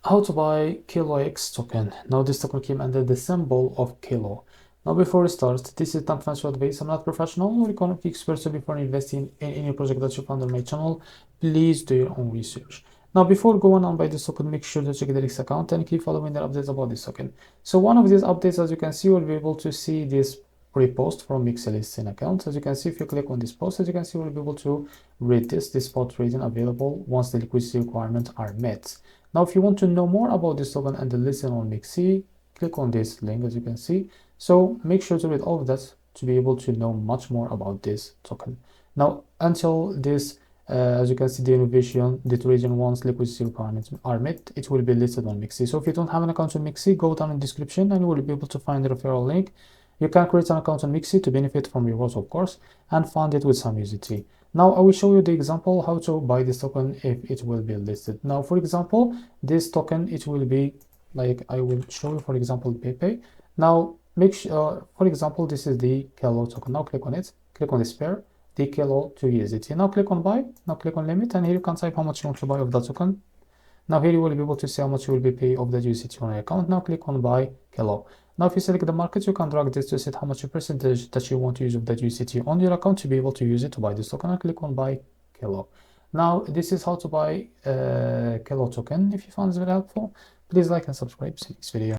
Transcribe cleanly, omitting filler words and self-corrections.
How to buy KiloEx token. Now this token came under the symbol of Kilo. Now before we start, this is not financial advice. I'm not professional or economic expert, so before investing in any project that you found on my channel, please do your own research. Now before going on by this token, make sure to check the Leaks account and keep following the updates about this token. So one of these updates, as you can see, you'll be able to see this pre-post from MEXC listing account. As you can see, if you click on this post, as you can see, we'll be able to read this spot trading available once the liquidity requirements are met. Now, if you want to know more about this token and the listing on MEXC, click on this link, as you can see. So make sure to read all of that to be able to know much more about this token. Now, until this, as you can see, the innovation, the trading once liquidity requirements are met, it will be listed on MEXC. So if you don't have an account on MEXC, go down in the description and you will be able to find the referral link. You can create an account on MEXC to benefit from rewards, of course, and fund it with some USDT. Now I will show you the example how to buy this token if it will be listed. Now, for example, this token, it will be like, I will show you, for example, PayPath. Now make sure, for example, this is the Kilo token. Now click on it, click on this pair, the Kilo to USDT. Now click on buy, now click on limit, and here you can type how much you want to buy of that token. Now here you will be able to see how much you will be pay of the USDT on your account. Now click on buy Kilo. Now if you select the market, you can drag this to set how much percentage that you want to use of that USDT on your account to be able to use it to buy this token, and click on buy Kilo. Now this is how to buy Kilo token. If you found this very helpful, please like and subscribe. See you next video.